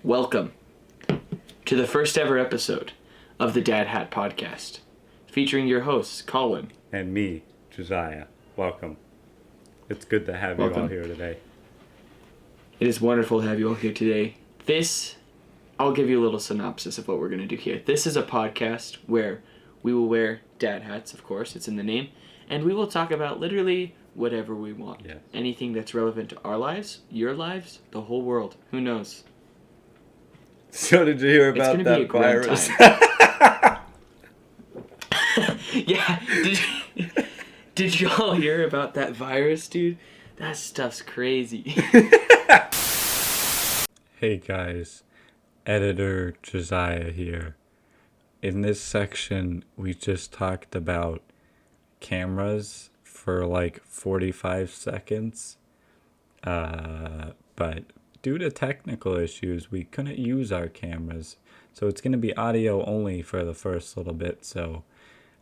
Welcome to the first ever episode of the Dad Hat Podcast, featuring your hosts, Colin. And me, Josiah. Welcome. It's good to have you all here today. It is wonderful to have you all here today. I'll give you a little synopsis of what we're going to do here. This is a podcast where we will wear dad hats, of course, it's in the name, and we will talk about literally whatever we want. Yes. Anything that's relevant to our lives, your lives, the whole world. Who knows? So did you hear about that virus? Yeah, did y'all hear about that virus, dude? That stuff's crazy. Hey guys, editor Josiah here. In this section, we just talked about cameras for like 45 seconds. But due to technical issues, we couldn't use our cameras. So it's going to be audio only for the first little bit. So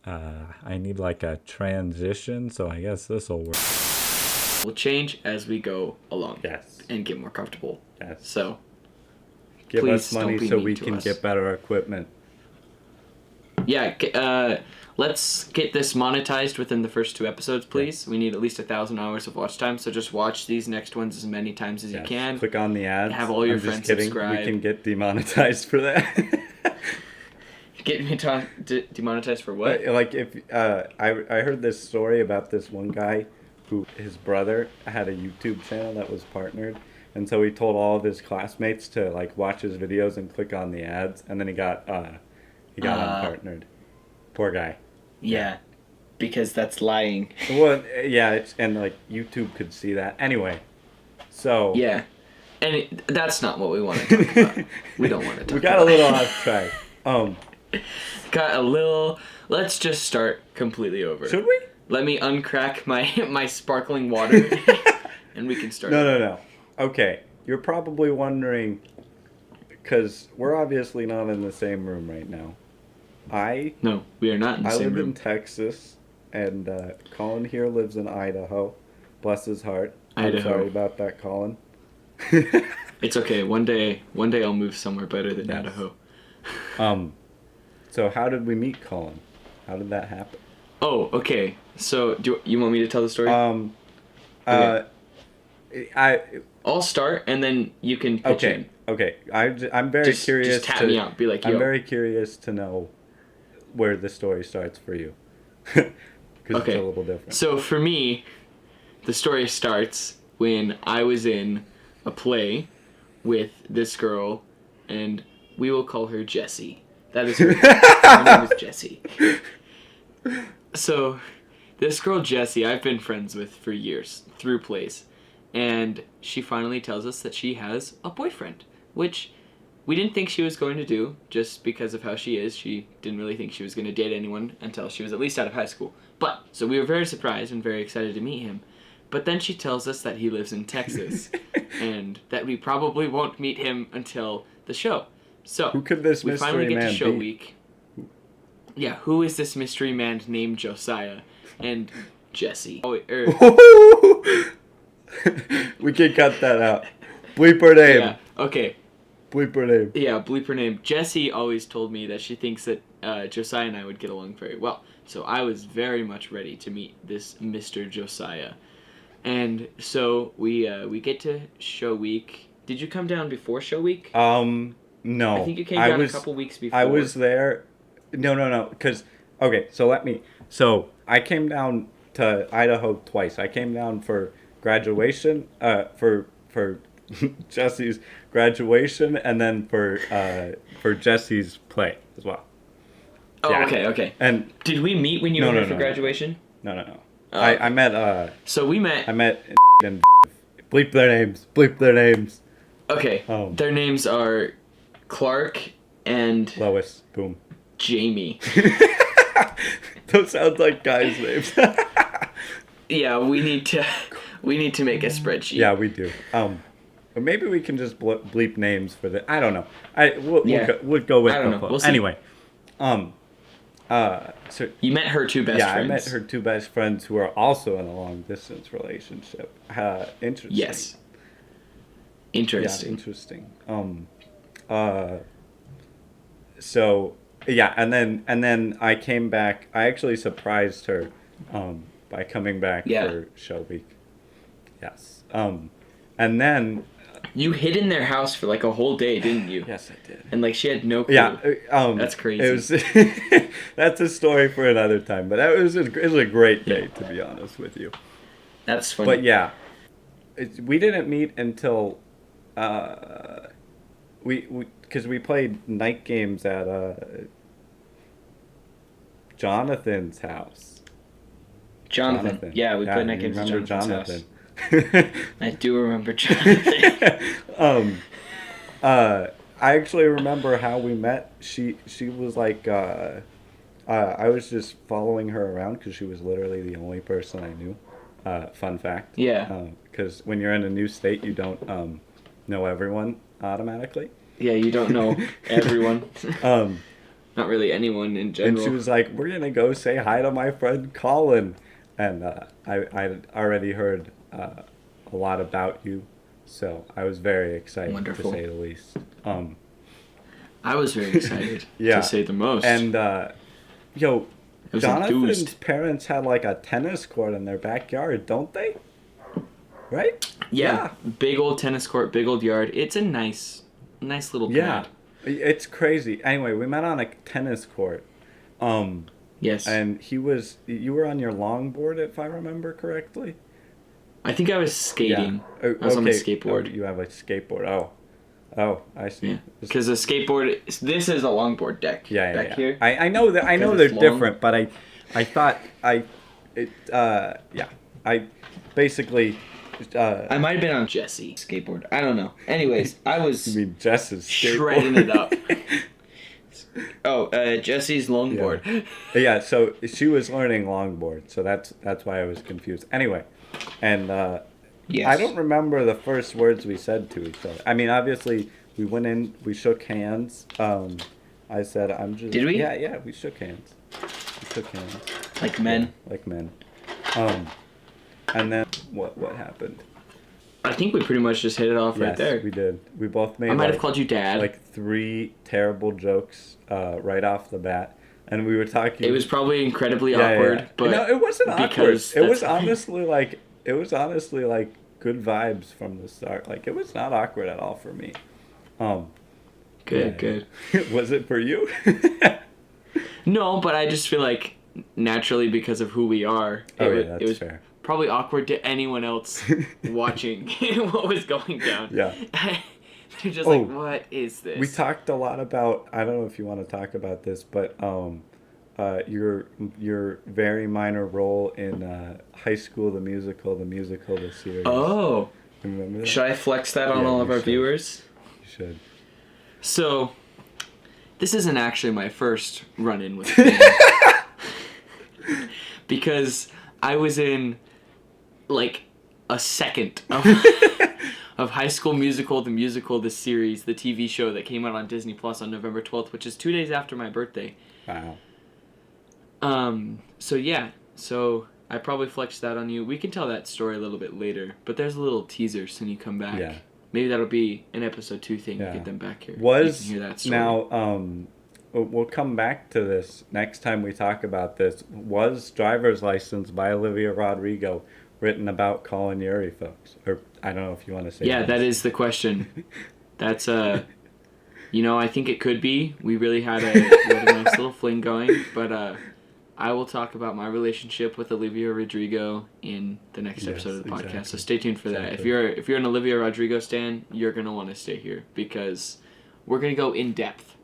I need like a transition. So I guess this will work. We'll change as we go along. Yes. And get more comfortable. Yes. So give please us money so we can get better equipment. Yeah, let's get this monetized within the first 2 episodes, please. Yeah. We need at least 1,000 hours of watch time, so just watch these next ones as many times as you can. Click on the ads. Have all your friends subscribe. We can get demonetized for that. Get me demonetized for what? Like if I heard this story about this one guy who his brother had a YouTube channel that was partnered, and so he told all of his classmates to like watch his videos and click on the ads, and then he got unpartnered. Poor guy. Yeah, because that's lying. Well, yeah, and like YouTube could see that anyway. So yeah, and that's not what we want to talk about. We don't want to talk. We got a little off track. Got a little. Let's just start completely over. Should we? Let me uncrack my sparkling water, and we can start. No. Okay, you're probably wondering, because we're obviously not in the same room right now. No, we are not in the same room. I live in Texas, and Colin here lives in Idaho. Bless his heart. Idaho. I'm sorry about that, Colin. It's okay. One day I'll move somewhere better than Idaho. So how did we meet Colin? How did that happen? Oh, okay. So do you want me to tell the story? Okay. I'll start, and then you can pitch in. Okay. I'm very curious. Just tap me out. Be like, yo. I'm very curious to know where the story starts for you. Because it's a little different. So for me, the story starts when I was in a play with this girl, and we will call her Jessie. That is her. Her name is Jessie. So this girl Jessie, I've been friends with for years through plays, and she finally tells us that she has a boyfriend, which we didn't think she was going to do just because of how she is. She didn't really think she was going to date anyone until she was at least out of high school. So we were very surprised and very excited to meet him. But then she tells us that he lives in Texas and that we probably won't meet him until the show. So who could this mystery man be? We finally get to show week. Yeah, who is this mystery man named Josiah and Jessie? We can cut that out. Bleep her name. Yeah, okay. Bleep her name. Yeah, bleep her name. Jessie always told me that she thinks that Josiah and I would get along very well. So I was very much ready to meet this Mr. Josiah. And so we get to show week. Did you come down before show week? No. I think you came down a couple weeks before. I was there. No. Because, okay, so I came down to Idaho twice. I came down for graduation, for Jessie's graduation, and then for Jessie's play as well. Oh, yeah. Okay. And did we meet when you were here for graduation? No. I met. So we met. I met and bleep their names. Okay. Their names are Clark and Lois. Boom. Jamie. Those sound like guys' names. Yeah, we need to make a spreadsheet. Yeah, we do. But maybe we can just bleep names for the. I don't know. We'll go with the flow. We'll anyway. So you met her two best friends. Yeah, I met her two best friends who are also in a long distance relationship. Interesting. Yes. Interesting. Yeah, interesting. So yeah, and then I came back. I actually surprised her by coming back Yeah. for show week. Yes. And then You hid in their house for like a whole day, didn't you? yes, I did. And like she had no clue. Yeah. That's crazy. It was that's a story for another time. But it was a great day, to be honest with you. That's funny. But yeah, we didn't meet until we because we played night games at Jonathan's house. Jonathan. Yeah, we played night you games at remember Jonathan's Jonathan. house. I do remember Jonathan. I actually remember how we met. She was like, I was just following her around because she was literally the only person I knew. Fun fact. Yeah. Because when you're in a new state, you don't know everyone automatically. Yeah, you don't know everyone. Not really anyone in general. And she was like, "We're gonna go say hi to my friend Colin," and I'd already heard a lot about you, so I was very excited Wonderful. to say the least. I was very excited Yeah. to say the most. And yo, I was Jonathan's enthused. parents had like a tennis court in their backyard, don't they? Right? Yeah, big old tennis court, big old yard. It's a nice little Yeah. pad. It's crazy. Anyway, we met on a tennis court. Yes. And you were on your longboard, if I remember correctly. I think I was skating. Yeah. I was on my Okay. skateboard. Oh, you have a skateboard. Oh, I see. Yeah. Because a skateboard, this is a longboard deck. Yeah. Back here. I know that. I know Because they're it's long. different, but I thought I basically. I might have been on Jesse's skateboard. I don't know. Anyways, I was You mean Jess's skateboard? shredding it up. Jesse's longboard. Yeah, so she was learning longboard, so that's why I was confused. Anyway, and Yes. I don't remember the first words we said to each other. I mean, obviously, we went in, we shook hands. I said, "I'm just." Did we? Yeah, we shook hands. We shook hands. Like men. Yeah, like men. And then what happened? I think we pretty much just hit it off right Yes, there. we did. We both made. I might have called you Dad. like 3 terrible jokes right off the bat, and we were talking. It was probably incredibly awkward, but no, it wasn't awkward. because It was that's- honestly like good vibes from the start. Like it was not awkward at all for me. Good. Yeah. Was it for you? No, but I just feel like naturally because of who we are, That's it was fair. probably awkward to anyone else watching what was going down. Yeah. They're just like, what is this? We talked a lot about. I don't know if you want to talk about this, but your very minor role in High School the Musical the series. Oh, Remember that? should I flex that on Yeah, all of you our should. viewers? You should. So, this isn't actually my first run-in with fame. Because I was in, like, a second of High School Musical, the series, the TV show that came out on Disney Plus on November 12th, which is 2 days after my birthday. Wow. So I probably flexed that on you. We can tell that story a little bit later, but there's a little teaser so when you come back. Yeah. Maybe that'll be an episode 2 thing. Yeah. Get them back here. Was you can hear that story. now we'll come back to this next time we talk about this. Was Driver's License by Olivia Rodrigo written about Colin Ury, folks? Or I don't know if you want to say. Yeah, that is the question. That's I think it could be. We really had a nice little fling going, but I will talk about my relationship with Olivia Rodrigo in the next episode of the podcast. Exactly. So stay tuned for that. If you're an Olivia Rodrigo stan, you're gonna want to stay here because we're gonna go in depth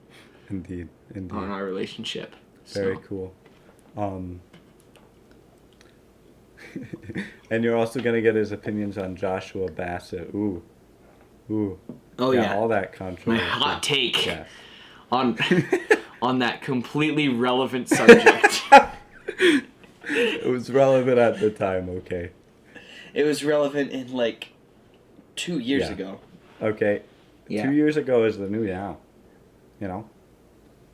Indeed. on our relationship. Very So, cool. And you're also gonna get his opinions on Joshua Bassett. Ooh. Oh yeah, all that my controversy. hot take Yes. on on that completely relevant subject. It was relevant at the time. Okay. It was relevant in like 2 years Yeah. ago. Okay. Yeah. 2 years ago is the new now. You know.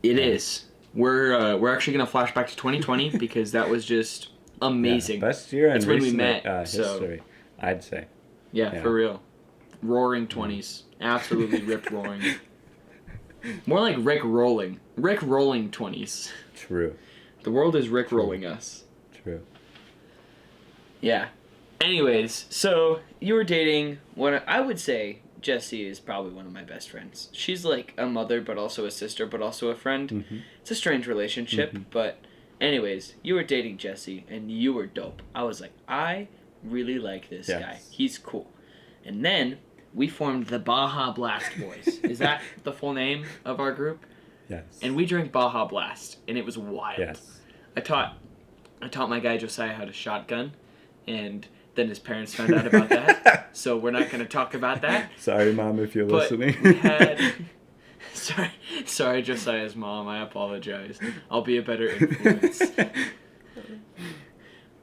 It is. We're actually gonna flash back to 2020 because that was just amazing. Yeah, best year in That's when we recent met, so- history, I'd say. Yeah, Yeah. for real. Roaring 20s. Absolutely rip roaring. More like Rick rolling. Rick rolling 20s. True. The world is Rick rolling us. True. Yeah. Anyways, so you were dating one. I would say Jessie is probably one of my best friends. She's like a mother, but also a sister, but also a friend. Mm-hmm. It's a strange relationship, but anyways, you were dating Jesse, and you were dope. I was like, I really like this guy. He's cool. And then we formed the Baja Blast Boys. Is that the full name of our group? Yes. And we drank Baja Blast, and it was wild. Yes. I taught my guy Josiah how to shotgun, and then his parents found out about that. So we're not going to talk about that. Sorry, Mom, if you're But listening. we had... Sorry, Josiah's mom. I apologize. I'll be a better influence.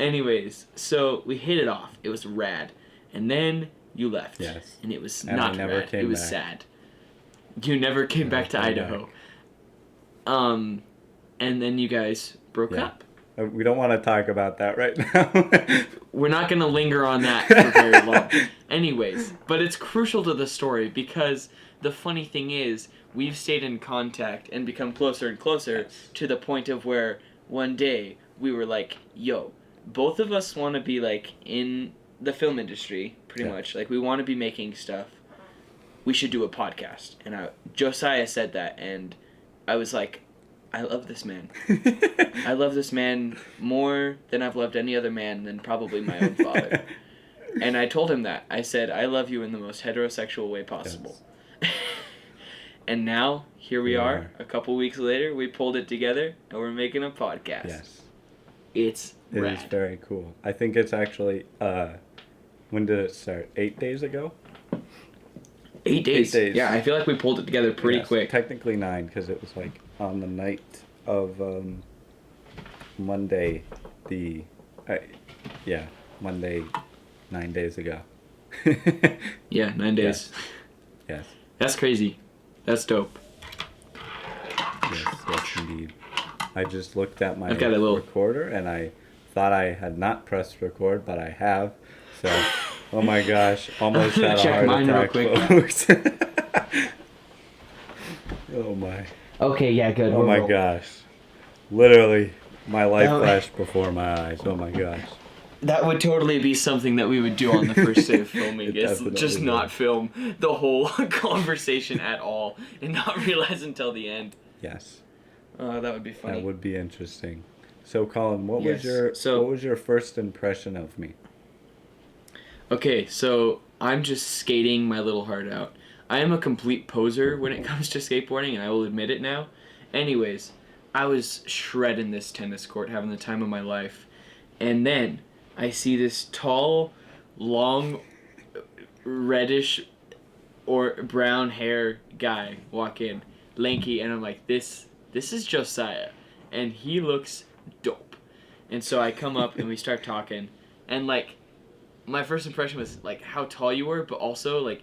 Anyways, so we hit it off. It was rad. And then you left. Yes. And it was And not we never rad. came It was back. sad. You never came back to Idaho. And then you guys broke up. We don't want to talk about that right now. We're not going to linger on that for very long. Anyways, but it's crucial to the story because the funny thing is we've stayed in contact and become closer and closer to the point of where one day we were like, yo, both of us want to be like in the film industry pretty much. Like we want to be making stuff. We should do a podcast. And Josiah said that and I was like, I love this man. I love this man more than I've loved any other man than probably my own father. And I told him that. I said, I love you in the most heterosexual way possible. Yes. And now, here we are. A couple weeks later, we pulled it together, and we're making a podcast. Yes. It's rad. It is very cool. I think it's actually, when did it start? 8 days ago? 8 days. 8 days. Yeah, I feel like we pulled it together pretty quick. Technically 9, because it was like on the night of Monday, Monday 9 days ago. Yeah, 9 days. Yes. That's crazy. That's dope. Yes, indeed. I just looked at my I've got a little recorder and I thought I had not pressed record, but I have. So, oh my gosh, almost had a check heart mine real attack, quick. folks. Oh my. Okay, yeah, good. Oh my gosh. Literally, my life flashed before my eyes. Oh my gosh. That would totally be something that we would do on the first day of filming. Is just would. not film the whole conversation at all and not realize until the end. Yes. That would be funny. That would be interesting. So, Colin, what Yes. was your first impression of me? Okay, so I'm just skating my little heart out. I am a complete poser when it comes to skateboarding, and I will admit it now. Anyways, I was shredding this tennis court, having the time of my life. And then I see this tall, long, reddish or brown hair guy walk in, lanky, and I'm like, this is Josiah, and he looks dope. And so I come up and we start talking, and like, my first impression was like how tall you were, but also like,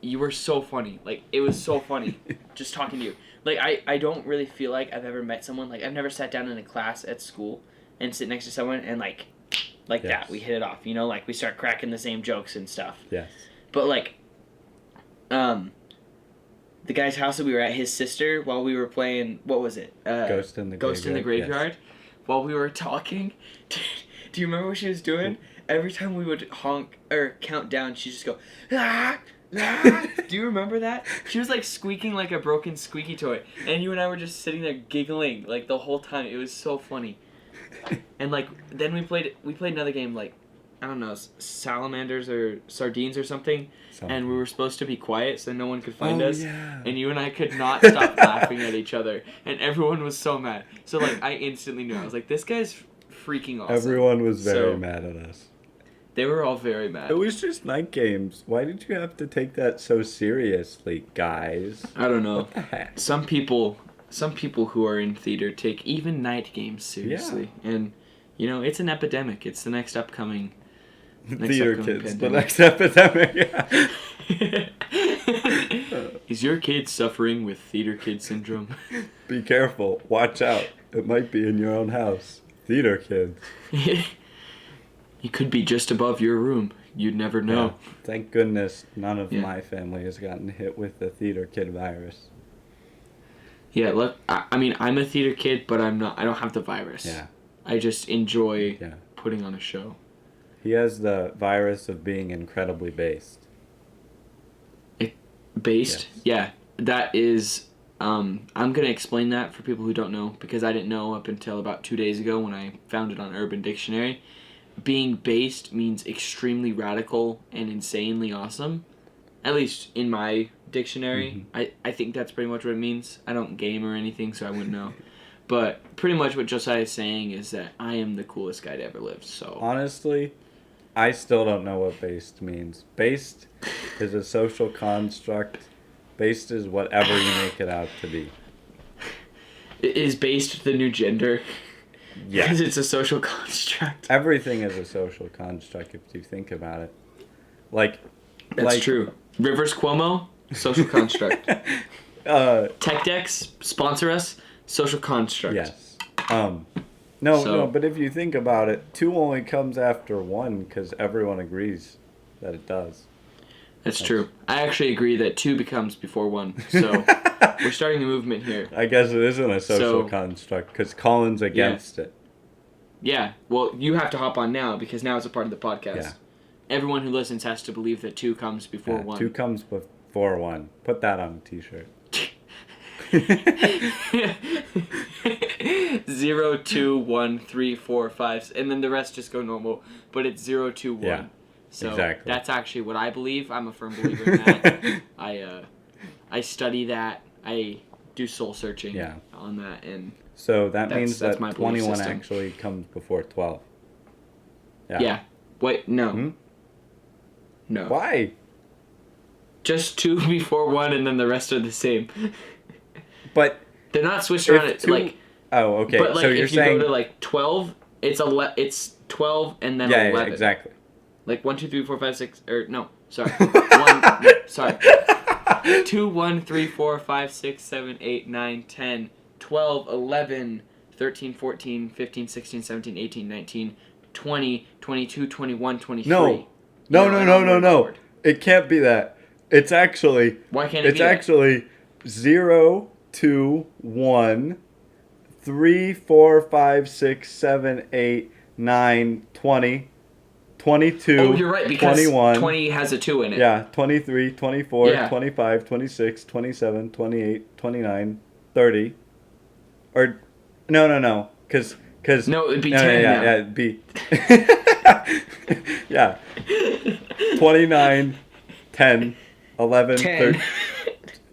you were so funny. Like, it was so funny just talking to you. Like, I don't really feel like I've ever met someone, like, I've never sat down in a class at school and sit next to someone and like that, we hit it off, you know, like, we start cracking the same jokes and stuff. Yes. But, like, the guy's house that we were at, his sister, while we were playing, what was it? Ghost in the Graveyard. Yes. While we were talking, do you remember what she was doing? Every time we would honk or count down, she'd just go, ah! Do you remember that? She was like squeaking like a broken squeaky toy, and you and I were just sitting there giggling like the whole time. It was so funny. And like then we played another game, like, I don't know, salamanders or sardines or something. And we were supposed to be quiet so no one could find us. Yeah. And you and I could not stop laughing at each other, and everyone was so mad. So like I instantly knew. I was like, this guy's freaking awesome. Everyone was very mad at us. They were all very mad. It was just night games. Why did you have to take that so seriously, guys? I don't know. What the heck? Some people who are in theater take even night games seriously. Yeah. And, you know, it's an epidemic. It's the next upcoming Theater kids, pandemic. the next epidemic. Is your kid suffering with theater kid syndrome? Be careful. Watch out. It might be in your own house. Theater kids. He could be just above your room. You'd never know. Yeah. Thank goodness none of my family has gotten hit with the theater kid virus. Yeah, look, I mean, I'm a theater kid, but I don't have the virus. Yeah. I just enjoy putting on a show. He has the virus of being incredibly based. Based? Yes. Yeah. That is, I'm going to explain that for people who don't know, because I didn't know up until about 2 days ago when I found it on Urban Dictionary. Being based means extremely radical and insanely awesome. At least in my dictionary. Mm-hmm. I think that's pretty much what it means. I don't game or anything, so I wouldn't know. But pretty much what Josiah is saying is that I am the coolest guy to ever live. So honestly, I still don't know what based means. Based is a social construct. Based is whatever you make it out to be. Is based the new gender? Yeah. Because it's a social construct. Everything is a social construct if you think about it. That's true. Rivers Cuomo, social construct. TechDex, sponsor us, social construct. Yes. No, but if you think about it, 2 only comes after 1 because everyone agrees that it does. That's true. I actually agree that 2 becomes before 1. So we're starting a movement here. I guess it isn't a social construct because Colin's against it. Yeah. Well, you have to hop on now because now it's a part of the podcast. Yeah. Everyone who listens has to believe that 2 comes before 1. 2 comes before 1. Put that on a t-shirt. 0, 2, 1, 3, 4, 5, and then the rest just go normal. But it's 0, 2, 1. Yeah. So exactly. That's actually what I believe. I'm a firm believer in that. I study that. I do soul searching on that, and so that means that my 21 actually comes before 12. Yeah. Wait, no. No. Why? Just 2 before 1, and then the rest are the same. But they're not switched around. Oh, okay. But so you're if you saying go to 12, it's 12 and then 11. Yeah, exactly. 1, 2, 3, 4, 5, 6. Or no, sorry. 1. Sorry. 2, 1, 3, 4, 5, 6, 7, 8, 9, 10, 12, 11, 13, 14, 15, 16, 17, 18, 19, 20, 22, 21, 23. No. It can't be that. It's actually. Why can't it be It's actually 0, 2, 1, 3, 4, 5, 6, 7, 8, 9, 20, 22, oh, you're right, because 21. 20 has a 2 in it. Yeah, 23, 24, 25, 26, 27, 28, 29, 30. Or, no. Because... No, it'd be 10 now. Yeah, it'd be... yeah. 29, 10, 11, 10. 13...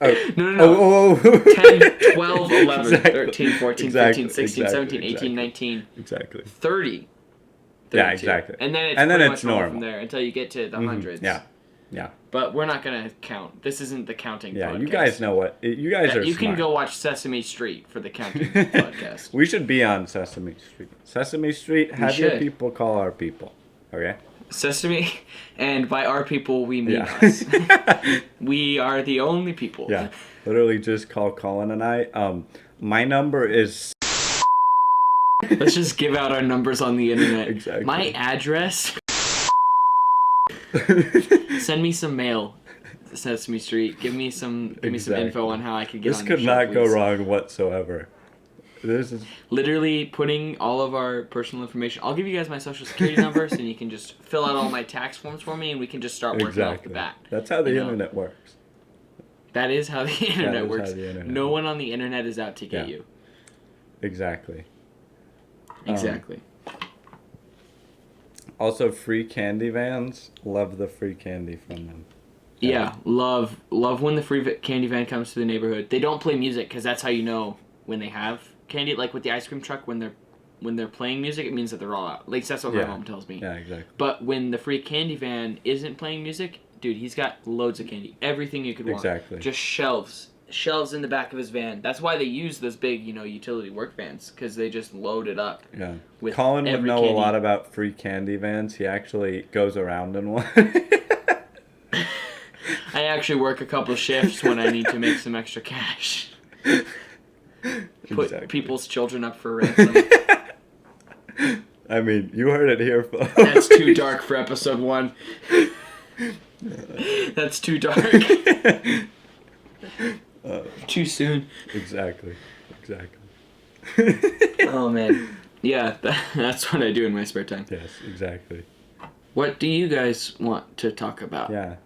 Oh. No. 10, 12, 11, exactly. 13, 14, 15, 16, 17, 18, 19, exactly. 30. 32. Yeah, exactly. And then it's normal from there until you get to the hundreds. Yeah. But we're not going to count. This isn't the counting podcast. You guys know what... You guys are You smart. can go watch Sesame Street for the counting podcast. We should be on Sesame Street. Sesame Street, have your people call our people. Okay? Sesame, and by our people, we mean us. We are the only people. Yeah. Literally just call Colin and I. My number is... Let's just give out our numbers on the internet. Exactly. My address... Send me some mail, Sesame Street. Give me some info on how I could get on the show. This could not go wrong whatsoever. This is literally putting all of our personal information. I'll give you guys my social security numbers, and you can just fill out all my tax forms for me, and we can just start working off the bat. That's how the internet works. That is how the internet works. No one on the internet is out to get you. Exactly. Exactly. Also, free candy vans. Love the free candy from them. Yeah, love when the free candy van comes to the neighborhood. They don't play music because that's how you know when they have candy. Like with the ice cream truck, when they're playing music, it means that they're all out. Like that's what my mom tells me. Yeah, exactly. But when the free candy van isn't playing music, dude, he's got loads of candy. Everything you could want. Exactly. Just shelves in the back of his van. That's why they use those big, utility work vans, because they just load it up. Yeah. With Colin would know candy. A lot about free candy vans. He actually goes around in one. I actually work a couple shifts when I need to make some extra cash. Put people's children up for ransom. I mean, you heard it here, folks. That's too dark for episode 1. That's too dark. Too soon. Exactly. Oh man. Yeah, that's what I do in my spare time. Yes, exactly. What do you guys want to talk about? Yeah.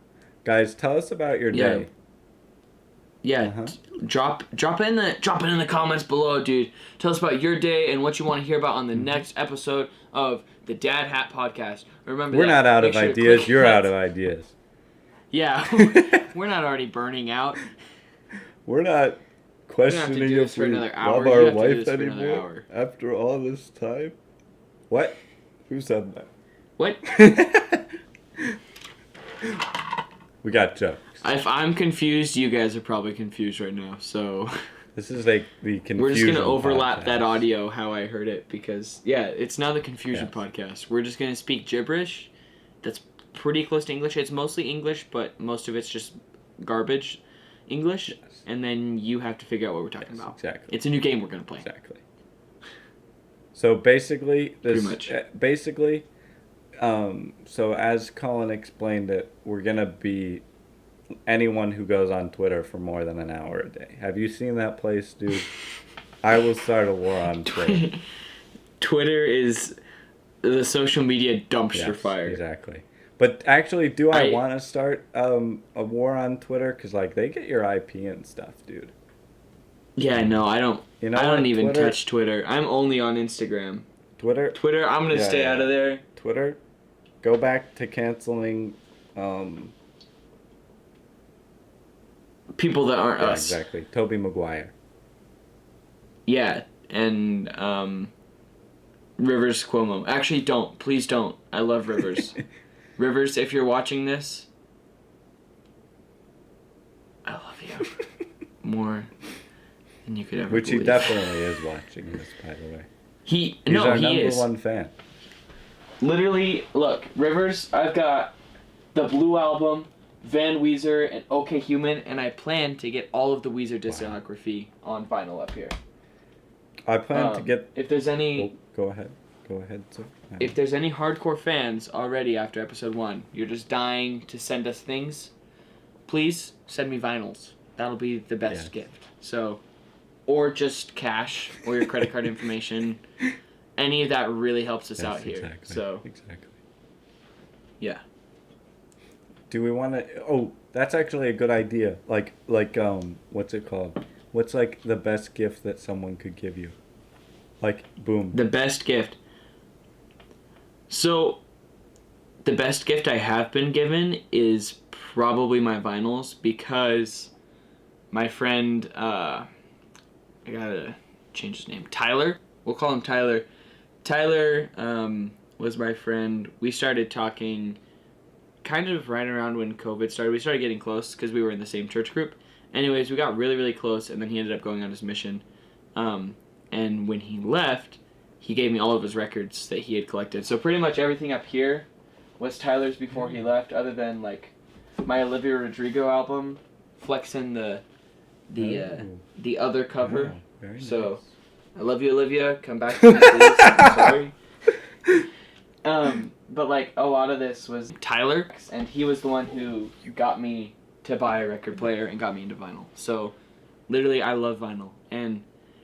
Guys, tell us about your Yeah. day. Yeah, Uh-huh. drop it in the comments below, dude. Tell us about your day and what you want to hear about on the next episode of the Dad Hat Podcast. Remember, We're not out Make of sure to ideas. click You're that- out of ideas. Yeah, we're not already burning out. We're not questioning do this if for we another hour. love You our have to do wife this for another anymore hour. after all this time. What? Who said that? What? We got jokes. If I'm confused, you guys are probably confused right now. So This is like the confusion. we're just gonna overlap podcast. that audio how I heard it because it's now the confusion Yes. podcast. We're just gonna speak gibberish. That's pretty close to English. It's mostly English, but most of it's just garbage English. Yes. And then you have to figure out what we're talking about. Exactly. It's a new game we're gonna play. Exactly. So basically, Pretty much. So as Colin explained it, we're gonna be anyone who goes on Twitter for more than an hour a day. Have you seen that place, dude? I will start a war on Twitter. Twitter is the social media dumpster Yes, fire. Exactly. But actually, do I I- want to start a war on Twitter? Because like they get your IP and stuff, dude. Yeah, no, I don't. You know I don't what? even Twitter- touch Twitter. I'm only on Instagram. Twitter, Twitter, I'm gonna Yeah, stay yeah. out of there. Twitter, go back to canceling. People that aren't Yeah, us. exactly. Toby Maguire. Yeah, and Rivers Cuomo. Actually, don't. Please don't. I love Rivers. Rivers, if you're watching this, I love you more than you could ever Which he believe. definitely is watching this, by the way. He's He's our number is. one fan. Literally, look, Rivers, I've got the Blue Album, Van Weezer, and OK Human, and I plan to get all of the Weezer discography on vinyl up here. I plan to get. If there's any... Oh, go ahead. Go ahead, sir. If there's any hardcore fans already after episode 1, you're just dying to send us things, please send me vinyls. That'll be the best gift. So, or just cash or your credit card information. Any of that really helps us out here. Exactly. So, Exactly. yeah. Do we want to? Oh, that's actually a good idea. Like, what's it called? What's like the best gift that someone could give you? Like, boom. The best gift. So, the best gift I have been given is probably my vinyls because my friend, I gotta change his name, Tyler. We'll call him Tyler. Tyler was my friend. We started talking kind of right around when COVID started. We started getting close because we were in the same church group. Anyways, we got really, really close, and then he ended up going on his mission. And when he left, he gave me all of his records that he had collected. So pretty much everything up here was Tyler's before he left, other than like my Olivia Rodrigo album, flexing the other cover. Oh, very So, nice. I love you, Olivia. Come back to me, please. I'm sorry. But like a lot of this was Tyler, and he was the one who got me to buy a record player and got me into vinyl. So, literally, I love vinyl, and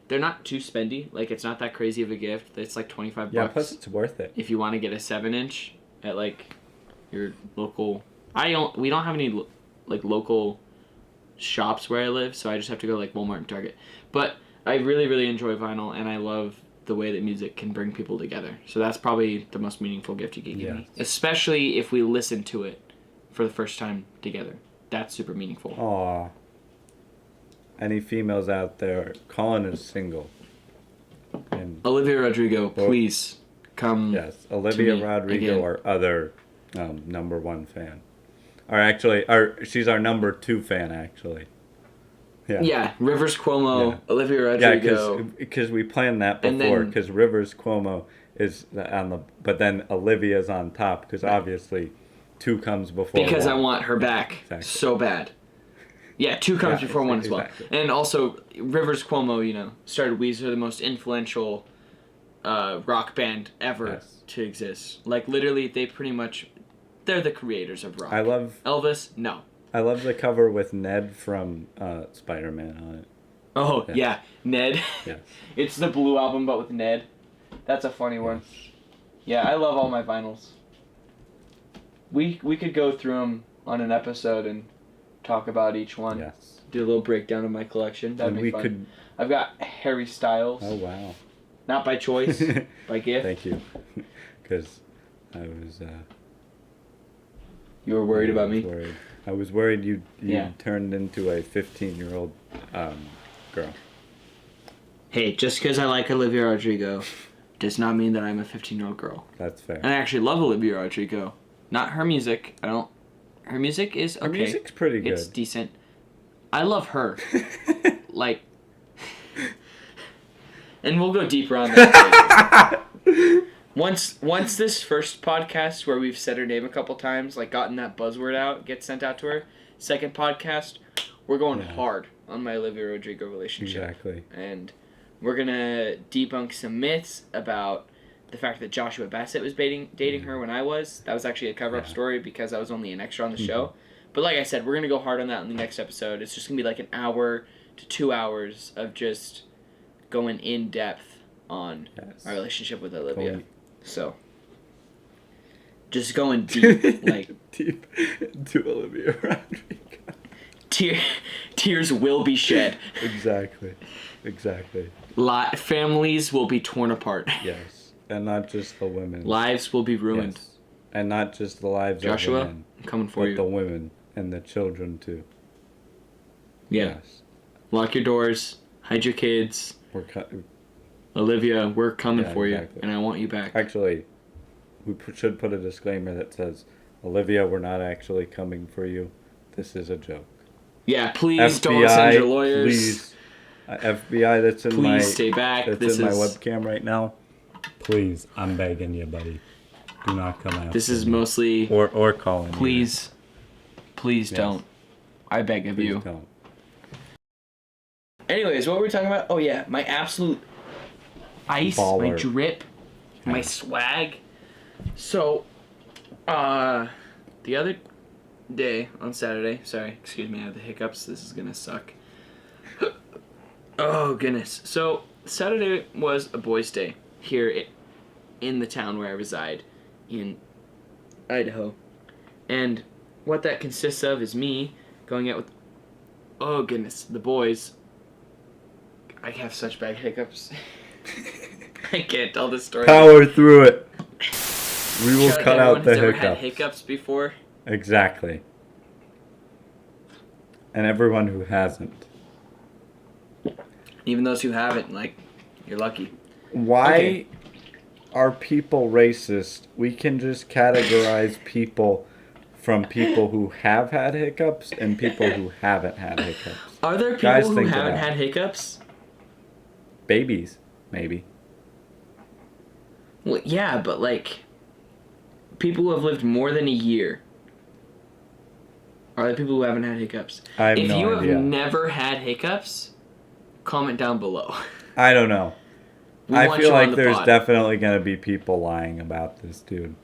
they're not too spendy. Like, it's not that crazy of a gift. It's like $25. Yeah, plus it's worth it. If you want to get a 7-inch at like your local. We don't have any like local shops where I live, so I just have to go like Walmart and Target. But I really, really enjoy vinyl, and I love the way that music can bring people together. So that's probably the most meaningful gift you can give me. Especially if we listen to it for the first time together. That's super meaningful. Aw. Any females out there? Colin is single. And Olivia Rodrigo, please come. yes, Olivia me Rodrigo, again. our other number one fan. She's our number 2 fan, actually. Yeah, Rivers Cuomo, Yeah. Olivia Yeah, Rodrigo. because we planned that And before. then- Because Rivers Cuomo is but then Olivia's on top. Because obviously, 2 comes before. Because I 1. want her back Exactly. so bad. Yeah, 2 comes Yeah, before 1 as well. exactly. And also, Rivers Cuomo, started Weezer, the most influential rock band ever Yes. to exist. Like, literally, they're the creators of rock. I love. Elvis? No. I love the cover with Ned from Spider-Man on it. Oh, Yes. yeah. Ned. Yes. It's the Blue Album, but with Ned. That's a funny one. Yeah, I love all my vinyls. We could go through them on an episode and talk about each one. Yes. Do a little breakdown of my collection. That'd And be we fun. could. I've got Harry Styles. Oh wow. Not by choice, by gift. Thank you. Because I was. You were worried about me? Worried. I was worried you Yeah. turned into a 15-year-old girl. Hey, just because I like Olivia Rodrigo does not mean that I'm a 15-year-old girl. That's fair. And I actually love Olivia Rodrigo. Not her music. I don't. Her music is okay. Her music's pretty good. It's decent. I love her. Like. And we'll go deeper on that later. Once this first podcast where we've said her name a couple times, like gotten that buzzword out, gets sent out to her. Second podcast, we're going hard on my Olivia Rodrigo relationship. Exactly. And we're gonna debunk some myths about the fact that Joshua Bassett was dating her when I was. That was actually a cover-up story because I was only an extra on the show. But like I said, we're gonna go hard on that in the next episode. It's just gonna be like an hour to 2 hours of just going in depth on our relationship with Olivia. Totally. So, just going deep, like deep into Olivia Rodrigo. Tears will be shed. Exactly. Families will be torn apart. Yes, and not just the women. Lives will be ruined. Yes. And not just the lives Joshua, of the men. I'm coming for but you. the women and the children too. Yeah. Yes. Lock your doors. Hide your kids. Olivia, we're coming for you, and I want you back. Actually, we should put a disclaimer that says, Olivia, we're not actually coming for you. This is a joke. Yeah, please FBI, don't send your lawyers. Please. FBI that's in my stay back. That's in my webcam right now. Please, I'm begging you, buddy. Do not come out. This is mostly or calling. Please don't. I beg of you. Don't. Anyways, what were we talking about? Oh yeah, my absolute ice, Baller. my drip, my swag. So, the other day on Saturday. Sorry, excuse me, I have the hiccups. This is gonna suck. Oh goodness. So Saturday was a boys' day here in the town where I reside, in Idaho, and what that consists of is me going out with. Oh goodness, the boys. I have such bad hiccups. I can't tell this story. Power through it. We will cut out the ever hiccups. had hiccups before. Exactly. And everyone who hasn't. Even those who haven't, like, you're lucky. Why are people racist? We can just categorize people from people who have had hiccups and people who haven't had hiccups. Are there people Guys, who think haven't about it. had hiccups? Babies, maybe. Well, yeah, but like, people who have lived more than a year. Are there people who haven't had hiccups? I have if no you idea. have never had hiccups, comment down below. I don't know. We I want feel you on like the there's pod. definitely going to be people lying about this, dude.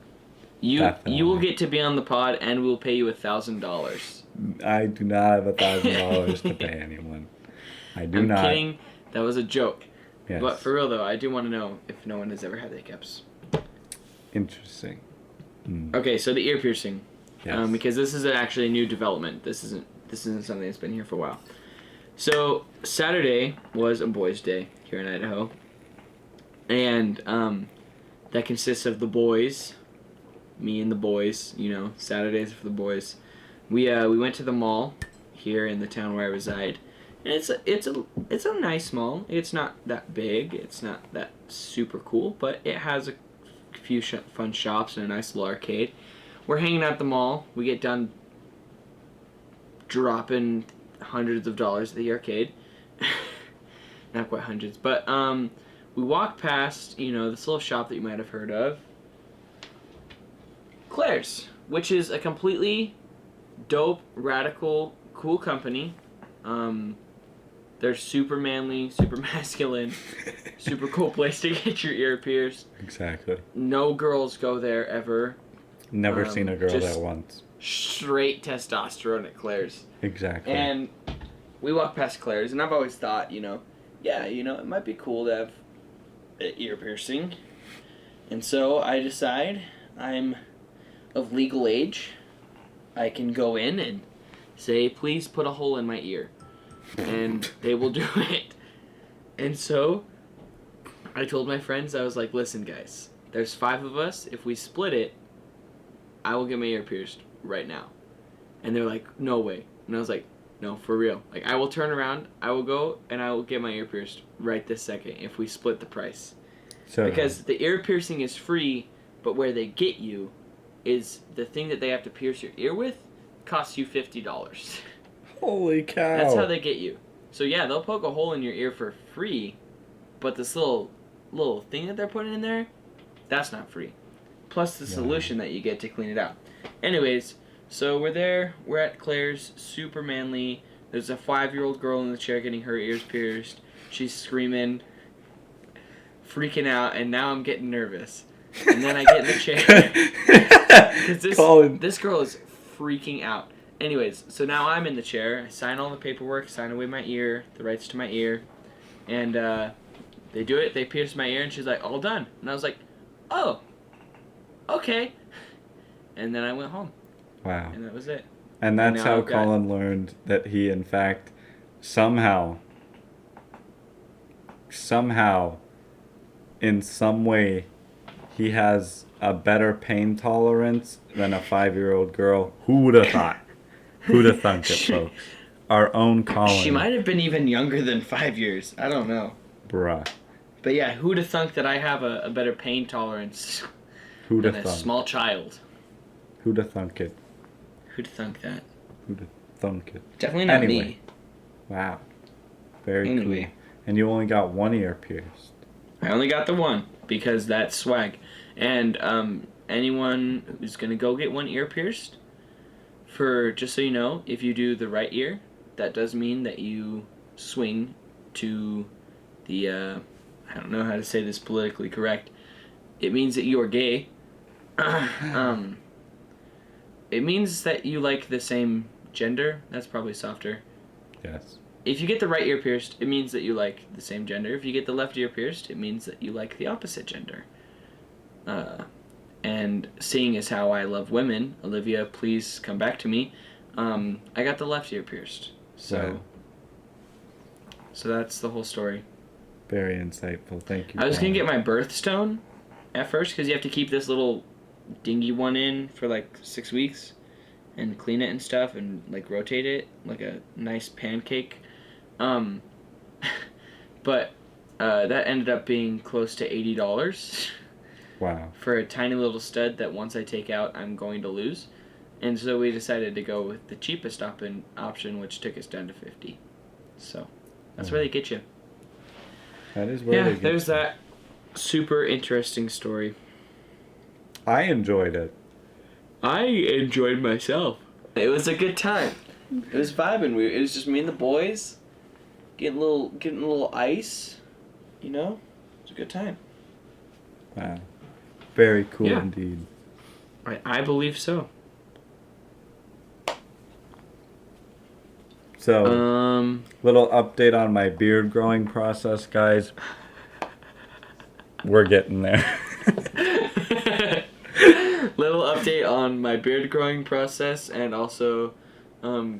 You Definitely. will get to be on the pod, and we'll pay you $1,000. I do not have $1,000 to pay anyone. I do I'm not. kidding. That was a joke. Yes. But for real though, I do want to know if no one has ever had hiccups. Interesting. Okay, so the ear piercing, Yes. because this is actually a new development. This isn't something that's been here for a while. So Saturday was a boys' day here in Idaho, and that consists of the boys, me and the boys. You know, Saturdays are for the boys. We went to the mall here in the town where I reside. And it's a nice mall. It's not that big. It's not that super cool, but it has a few fun shops and a nice little arcade. We're hanging out at the mall. We get done dropping hundreds of dollars at the arcade. Not quite hundreds, but we walk past, this little shop that you might have heard of, Claire's, which is a completely dope, radical, cool company. They're super manly, super masculine, super cool place to get your ear pierced. Exactly. No girls go there ever. Never seen a girl just- there once. straight testosterone at Claire's. Exactly. And we walk past Claire's, and I've always thought, it might be cool to have an ear piercing. And so I decide I'm of legal age. I can go in and say, please put a hole in my ear. And they will do it. And so I told my friends, I was like, listen, guys, there's 5 of us. If we split it, I will get my ear pierced right now. And they're like, no way. And I was like, no, for real. Like, I will turn around, I will go, and I will get my ear pierced right this second if we split the price. So, Because the ear piercing is free, but where they get you is the thing that they have to pierce your ear with costs you $50. holy cow. That's how they get you. So yeah, they'll poke a hole in your ear for free, but this little thing that they're putting in there, that's not free. Plus the solution that you get to clean it out. Anyways, so we're there. We're at Claire's, super manly. There's a 5-year-old girl in the chair getting her ears pierced. She's screaming, freaking out, and now I'm getting nervous. And then I get in the chair. Because this girl is freaking out. Anyways, so now I'm in the chair. I sign all the paperwork, sign away my ear, the rights to my ear. And they do it. They pierce my ear, and she's like, all done. And I was like, oh, okay. And then I went home. Wow. And that was it. And that's how Colin learned that he, in fact, somehow, in some way, he has a better pain tolerance than a 5-year-old girl. Who would have thought? Who'd have thunk it, folks? Our own Colin. She might have been even younger than 5 years. I don't know. Bruh. But yeah, who'd have thunk that I have a better pain tolerance than a small child? Who'd have thunk it? Who'd have thunk that? Who'd have thunk it? Definitely not me. Wow. Very cool. And you only got 1 ear pierced. I only got the 1 because that's swag. And anyone who's going to go get 1 ear pierced, just so you know, if you do the right ear, that does mean that you swing to the, I don't know how to say this politically correct. It means that you are gay. It means that you like the same gender. That's probably softer. Yes. If you get the right ear pierced, it means that you like the same gender. If you get the left ear pierced, it means that you like the opposite gender. And seeing as how I love women, Olivia, please come back to me. I got the left ear pierced. So that's the whole story. Very insightful. Thank you. I was going to get my birthstone at first because you have to keep this little dingy one in for like 6 weeks and clean it and stuff and like rotate it like a nice pancake. But that ended up being close to $80. Wow. For a tiny little stud that once I take out, I'm going to lose. And so we decided to go with the cheapest option, which took us down to $50. So that's where they get you. That is where they get there's that super interesting story. I enjoyed it. I enjoyed myself. It was a good time. It was vibing. It was just me and the boys getting a little ice. You know, it was a good time. Wow. Very cool indeed. I believe so. So, little update on my beard growing process, guys. We're getting there. Little update on my beard growing process and also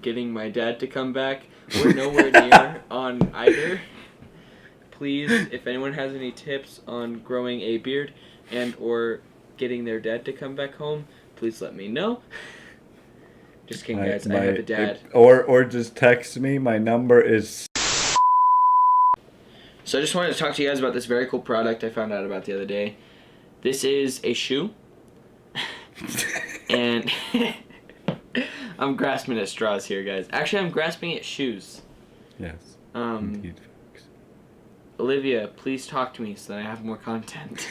getting my dad to come back. We're nowhere near on either. Please, if anyone has any tips on growing a beard and or getting their dad to come back home, please let me know. Just kidding, guys. I have a dad. Or just text me. My number is... So I just wanted to talk to you guys about this very cool product I found out about the other day. This is a shoe. And I'm grasping at straws here, guys. Actually, I'm grasping at shoes. Yes. Indeed, folks. Olivia, please talk to me so that I have more content.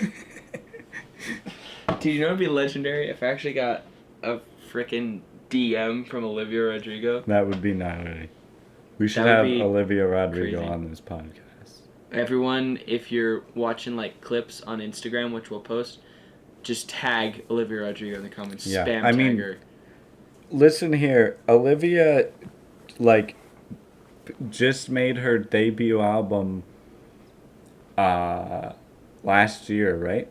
Dude, you know what would be legendary if I actually got a freaking DM from Olivia Rodrigo? That would be gnarly. We should have Olivia Rodrigo on this podcast. Everyone, if you're watching like clips on Instagram, which we'll post, just tag Olivia Rodrigo in the comments. Yeah, Spam tag her. listen here. Olivia, like, just made her debut album last year, right?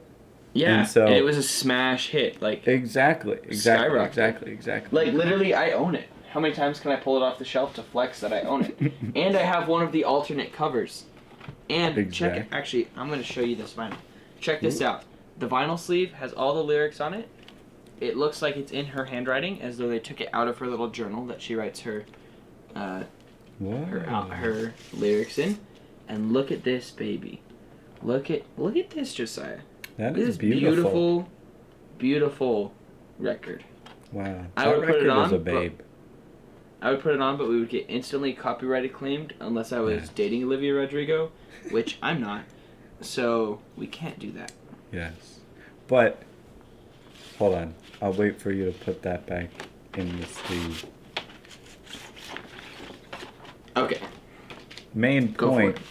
Yeah, And so and it was a smash hit. Like, exactly, skyrocketed. exactly. Like, literally, I own it. How many times can I pull it off the shelf to flex that I own it? And I have one of the alternate covers. And check it. Exact- Actually, I'm going to show you this vinyl. Check this out. The vinyl sleeve has all the lyrics on it. It looks like it's in her handwriting, as though they took it out of her little journal that she writes her her lyrics in. And look at this, baby. Look at this, Josiah. That This is beautiful. beautiful record. Wow. I That would put it record on, is a but- babe. I would put it on, but we would get instantly copyrighted claimed unless I was Yes. dating Olivia Rodrigo, which I'm not. So we can't do that. Yes. But hold on. I'll wait for you to put that back in the sleeve. Okay. Main Go for point. it.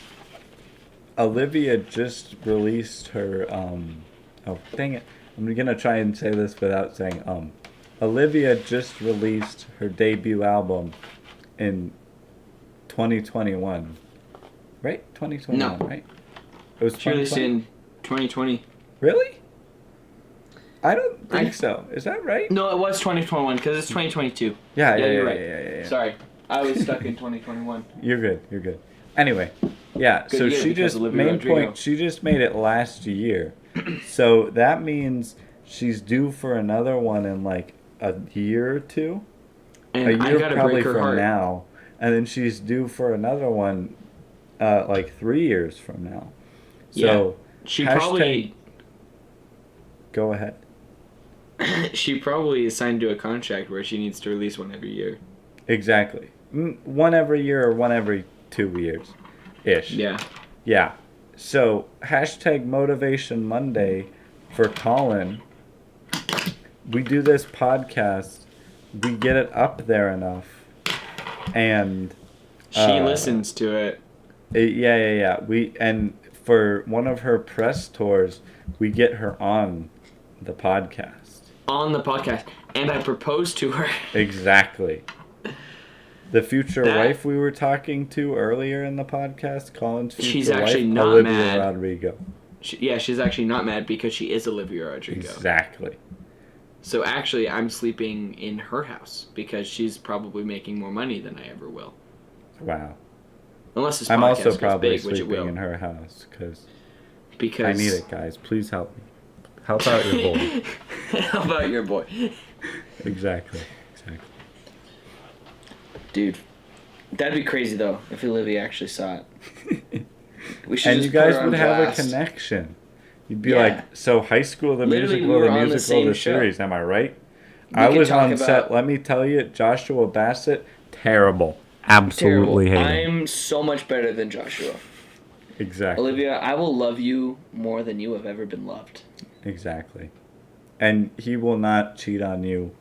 Olivia just released her oh dang it. I'm gonna try and say this without saying Olivia just released her debut album in 2021. Right? 2021, No. right? It was She released 2020. in 2020. Really? I don't think I- so. Is that right? No, it was 2021 because it's 2022. Yeah, you're right. yeah. Sorry, I was stuck in 2021. You're good. Anyway, yeah. Good So year she because just Olivia main Rodrigo. point. She just made it last year, so that means she's due for another one in like a year or two. And A I year gotta probably break her from heart. now, and then she's due for another one, like 3 years from now. So She hashtag- probably go ahead. she probably is signed to a contract where she needs to release one every year. Exactly. One every year or one every 2 years, ish. Yeah. Yeah. So hashtag Motivation Monday for Colin. We do this podcast. We get it up there enough, and She listens to it. yeah. And for one of her press tours, we get her on the podcast. On the podcast, and I proposed to her. Exactly. The future That- wife we were talking to earlier in the podcast, Colin's future She's actually wife, not Olivia mad. Rodrigo. She's actually not mad because she is Olivia Rodrigo. Exactly. So actually, I'm sleeping in her house because she's probably making more money than I ever will. Wow. Unless this podcast I'm also goes probably big, which it sleeping will. in her house because Because I need it, guys. Please help me. Help out your boy. How about your boy? Exactly. Dude, that'd be crazy though if Olivia actually saw it. We should And just you guys put her on would have blast. a connection. You'd be Yeah. like, so High School, the Literally, musical, we the were on the musical, same the show. series. Am I right? We I could was talk on set. about- Let me tell you, Joshua Bassett, terrible. Absolutely Terrible. hate him. I'm so much better than Joshua. Exactly. Olivia, I will love you more than you have ever been loved. Exactly. And he will not cheat on you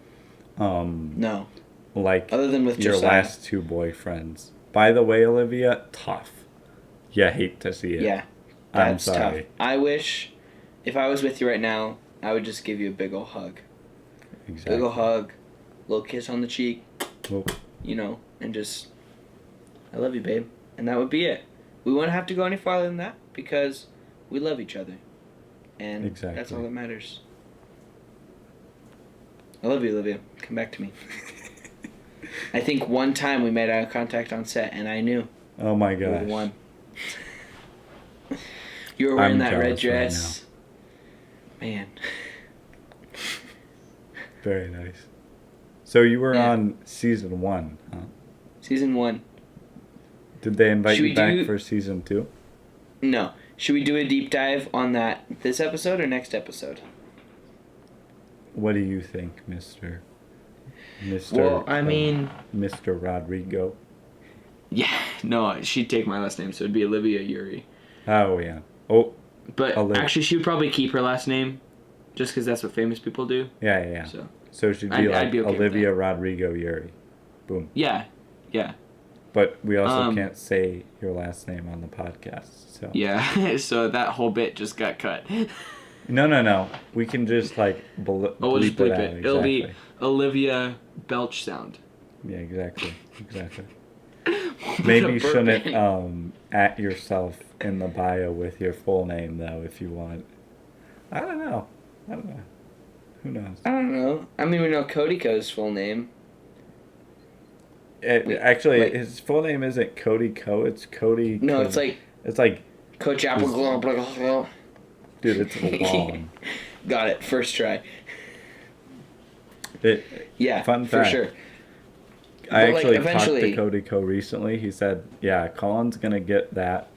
No. like Other than with your Josiah. last two boyfriends. By the way, Olivia, tough. You hate to see it. Yeah. I'm That's sorry. tough. I wish if I was with you right now, I would just give you a big ol' hug. Exactly. Big ol' hug, little kiss on the cheek, Well, you know, and just, I love you, babe. And that would be it. We wouldn't have to go any farther than that because we love each other. And that's Exactly. all that matters. I love you, Olivia. Come back to me. I think one time we made eye contact on set and I knew oh my you were the gosh. one. You were wearing I'm that red jealous right dress. Man. Very nice. So you were Yeah. on season 1, huh? Season 1. Did they invite Should you we back do- for season 2? No. Should we do a deep dive on that this episode or next episode? What do you think, Mr. Well, I mean, Mr. Rodrigo? yeah, no, she'd take my last name, so it'd be Olivia Yuri. Oh yeah. Oh But Olivia. actually, she would probably keep her last name, just because that's what famous people do. yeah. So So she'd be I'd like be okay with Olivia that. Rodrigo Yuri. Boom. yeah. But we also Um, can't say your last name on the podcast. So Yeah, so that whole bit just got cut. No. We can just like Oh, we'll just bleep it bleep out. it. It'll be Exactly. Olivia Belch sound. Yeah, exactly. Put Maybe a you burp shouldn't in. at yourself in the bio with your full name though if you want. I don't know. Who knows? I don't know. I mean, we know Cody Co's full name. Wait, Actually, like, his full name isn't Cody Co. It's Cody. no, it's like It's like Coach his Apple. dude. It's long. Got it. First try. Yeah, Fun for fact. sure. I But like actually talked to eventually, Cody Co recently. He said, "Yeah, Colin's gonna get that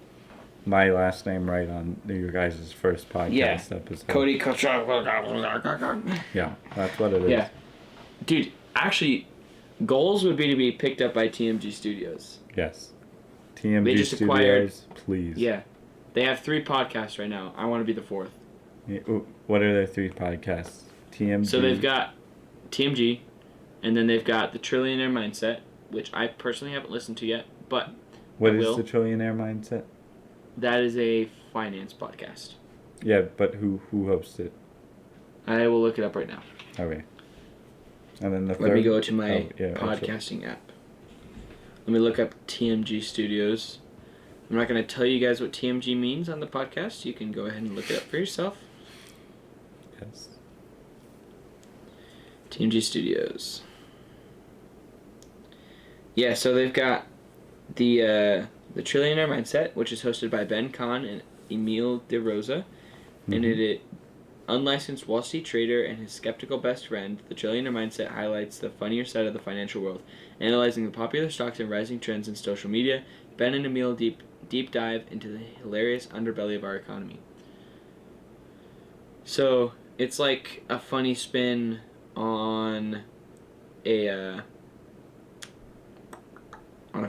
my last name right on your guys' first yeah, podcast episode." Cody Coach. Yeah, that's what it is. Yeah, dude. Actually, goals would be to be picked up by TMG Studios. Yes. They TMG just Studios, acquired. please. Yeah, they have 3 podcasts right now. I want to be the 4th. Yeah, what are their 3 podcasts? TMG. So they've got TMG, and then they've got the Trillionaire Mindset, which I personally haven't listened to yet, but What I is will. the Trillionaire Mindset? That is a finance podcast. Yeah, but who hosts it? I will look it up right now. Okay. And then the third. Let me go to my yeah, podcasting app. Let me look up TMG Studios. I'm not going to tell you guys what TMG means on the podcast. You can go ahead and look it up for yourself. Yes. TMG Studios. Yeah, so they've got the Trillionaire Mindset, which is hosted by Ben Kahn and Emile De Rosa, and it unlicensed Wall Street trader and his skeptical best friend. The Trillionaire Mindset highlights the funnier side of the financial world, analyzing the popular stocks and rising trends in social media. Ben and Emile deep dive into the hilarious underbelly of our economy. So it's like a funny spin on a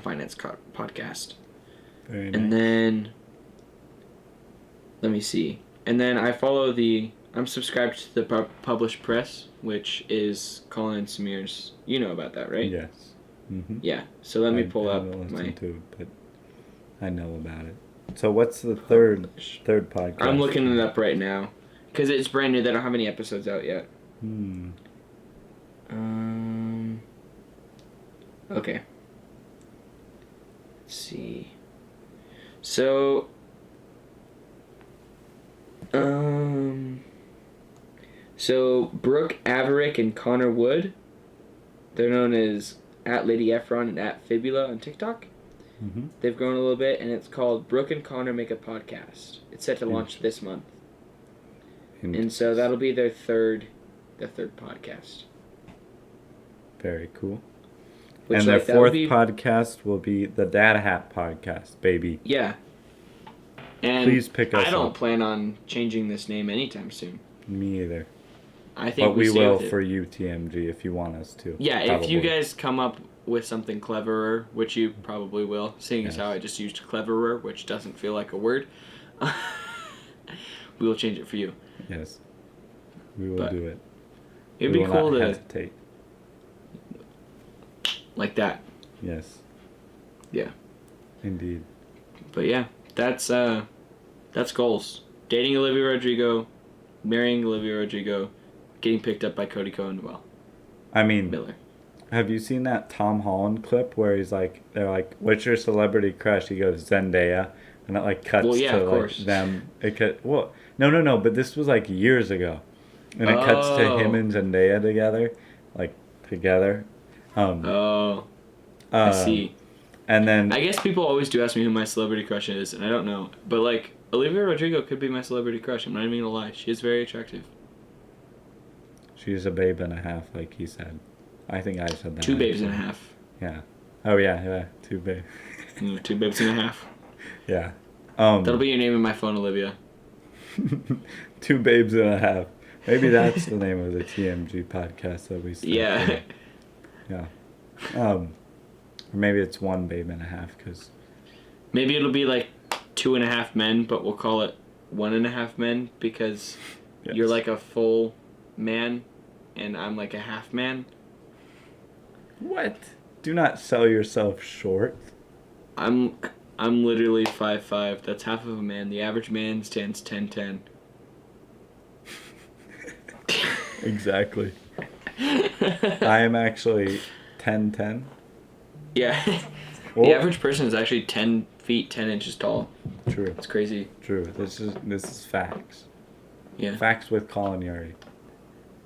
finance podcast. Very nice. And then let me see. And then I'm subscribed to the Published Press, which is Colin and Samir's. You know about that, right? Yes. Mm-hmm. Yeah. So let me pull up haven't my. listened to it, but I know about it. So what's the third podcast? I'm looking it up right now, because it's brand new. They don't have any episodes out yet. Okay. Let's see. So. So Brooke Averick and Connor Wood, they're known as @LadyEphron and @Fibula on TikTok. Mm-hmm. They've grown a little bit, and it's called Brooke and Connor Make a Podcast. It's set to launch this month, and so that'll be the third podcast. Very cool. Which, and like, their fourth podcast will be the Dad Hat Podcast, baby. Yeah. And please pick us I don't up. plan on changing this name anytime soon. Me either. I think we stay will with it. for you, TMG, if you want us to. Yeah, probably. If you guys come up with something cleverer, which you probably will, seeing as how I just used cleverer, which doesn't feel like a word, we will change it for you. Yes. We will do it. It'd be cool to hesitate. Like that. Yes. Yeah. Indeed. But yeah, that's goals. Dating Olivia Rodrigo, marrying Olivia Rodrigo, getting picked up by Cody Cohen. Well, I mean, Miller. Have you seen that Tom Holland clip where they're like, "What's your celebrity crush?" He goes, "Zendaya," and it like cuts to like them. No, but this was like years ago, and it cuts to him and Zendaya together. I see. And then I guess people always do ask me who my celebrity crush is, and I don't know. But like Olivia Rodrigo could be my celebrity crush. I'm not even gonna lie. She is very attractive. She's a babe and a half, like he said. I think I said that. 2 babes and a half. Yeah. Oh yeah. 2 babes. 2 babes and a half. Yeah. That'll be your name in my phone, Olivia. 2 babes and a half. Maybe that's the name of the TMG podcast that we started. Yeah. Yeah. Or maybe it's 1 babe and a half, because... Maybe it'll be like 2.5 men, but we'll call it 1.5 men, because you're like a full man, and I'm like a half man. What? Do not sell yourself short. I'm literally 5'5". That's half of a man. The average man stands 10'10". Exactly. I am actually 10'10". Yeah. Oh, The average person is actually 10 feet 10 inches tall. true. It's crazy. True. This is facts. Yeah. Facts with Colin Yuri.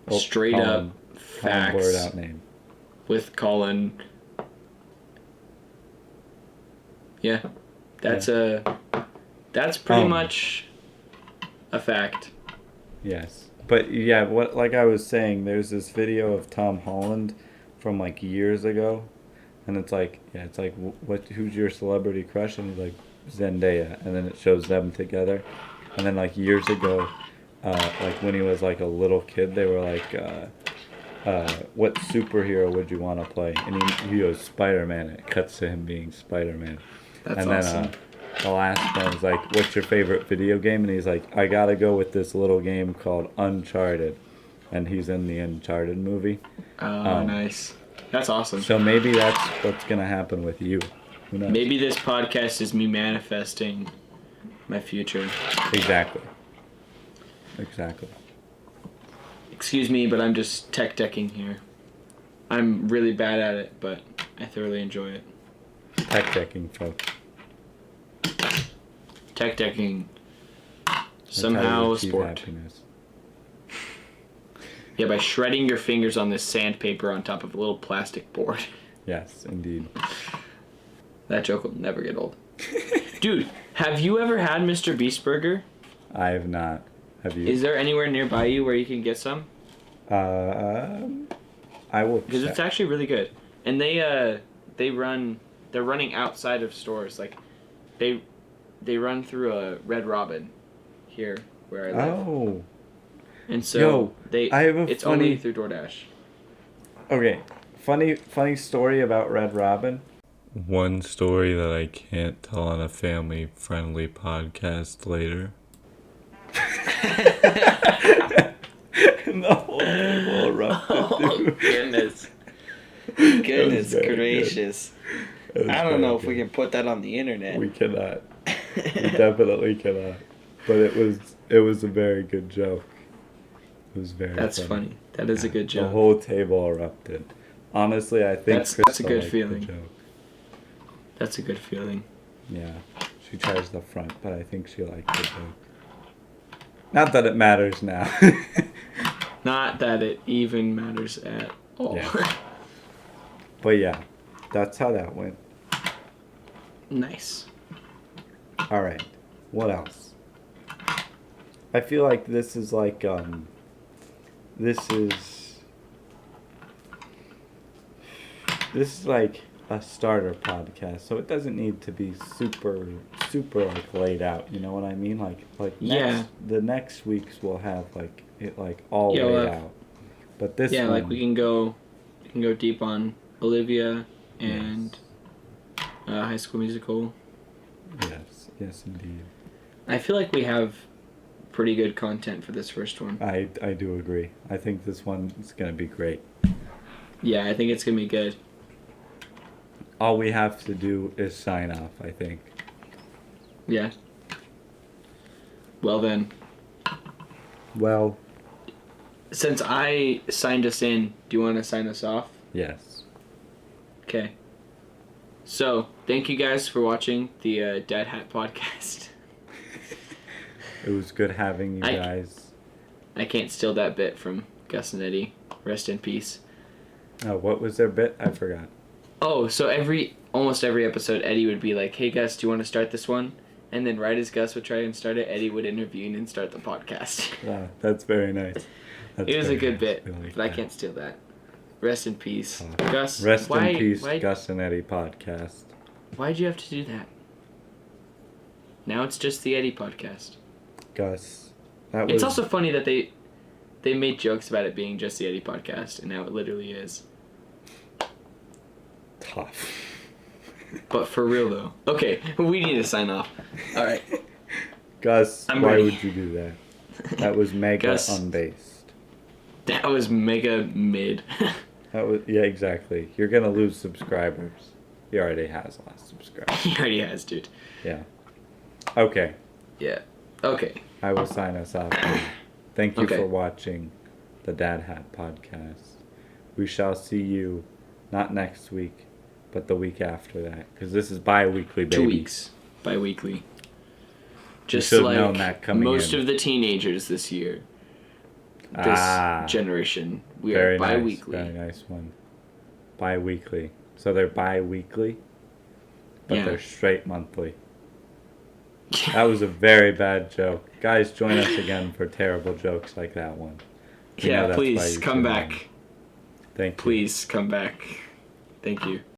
Oh, Straight up Colin blurred facts out name. with Colin. Yeah. That's pretty much a fact. Yes. But yeah, like I was saying, there's this video of Tom Holland from like years ago, and it's like, who's your celebrity crush? And he's like, Zendaya, and then it shows them together, and then like years ago, like when he was like a little kid, they were like, what superhero would you want to play? And he goes Spider-Man. And it cuts to him being Spider-Man. That's and awesome. Then the last one was like, what's your favorite video game? And he's like, I gotta go with this little game called Uncharted, and he's in the Uncharted movie. Oh, nice. That's awesome. So maybe that's what's gonna happen with you. Who knows? Maybe this podcast is me manifesting my future. Exactly. Excuse me, but I'm just tech decking here. I'm really bad at it, but I thoroughly enjoy it. Tech decking, folks. Tech decking. That's Somehow how you a achieve sport. happiness. Yeah, by shredding your fingers on this sandpaper on top of a little plastic board. Yes, indeed. That joke will never get old. Dude, have you ever had Mr. Beast Burger? I have not. Have you? Is there anywhere nearby you where you can get some? I will. Because it's actually really good. And they're running outside of stores. Like, they run through a Red Robin here where I live. Oh. And so it's only through DoorDash. Okay, funny story about Red Robin. One story that I can't tell on a family-friendly podcast later. And the whole table erupted. Oh, goodness. Goodness gracious. I don't know if we can put that on the internet. We cannot. We definitely cannot. But it was a very good joke. It was very That's funny. That is a good joke. The whole table erupted. Honestly, I think that's a good liked feeling. the joke. That's a good feeling. Yeah. She tries the front, but I think she liked the joke. Not that it matters now. Not that it even matters at all. Yeah. But yeah, that's how that went. Nice. All right. What else? I feel like this is like like a starter podcast, so it doesn't need to be super like laid out. You know what I mean? The next weeks we'll have like it like all laid out. But this one, like we can go deep on Olivia and High School Musical. Yes, indeed. I feel like we have pretty good content for this first one. I do agree. I think this one is gonna be great. Yeah, I think it's gonna be good. All we have to do is sign off, I think. Yeah. Well then. Well. Since I signed us in, do you want to sign us off? Yes. Okay. So, thank you guys for watching the Dad Hat podcast. It was good having you guys. I can't steal that bit from Gus and Eddie. Rest in peace. Oh, what was their bit? I forgot. Oh, so almost every episode, Eddie would be like, "Hey Gus, do you want to start this one?" And then right as Gus would try and start it, Eddie would intervene and start the podcast. Wow, that's very nice. It was a good bit, like but I can't steal that. Rest in peace, Gus. Rest in peace, Gus and Eddie podcast. Why'd you have to do that? Now it's just the Eddie podcast. Gus, It's also funny that they made jokes about it being just the Eddie podcast, and now it literally is. Tough. But for real though. Okay, we need to sign off. All right. Gus, why would you do that? That was mega Gus, unbased. That was mega mid. Exactly. You're gonna lose subscribers. He already has lost subscribers. He already has, dude. Yeah. Okay. Yeah. Okay. I will sign us off. Thank you for watching. the Dad Hat Podcast. We shall see you not next week, but the week after that. Because this is bi-weekly, baby. 2 weeks. Bi-weekly. Just should've like known that coming most in. of the teenagers this year. This generation. We very are bi-weekly. Nice, very nice one. Bi-weekly. So they're bi-weekly, but Yeah. they're straight monthly. That was a very bad joke. Guys, join us again for terrible jokes like that one. We know Yeah, that's why please you come tune back. in. Thank you. Please come back. Thank you.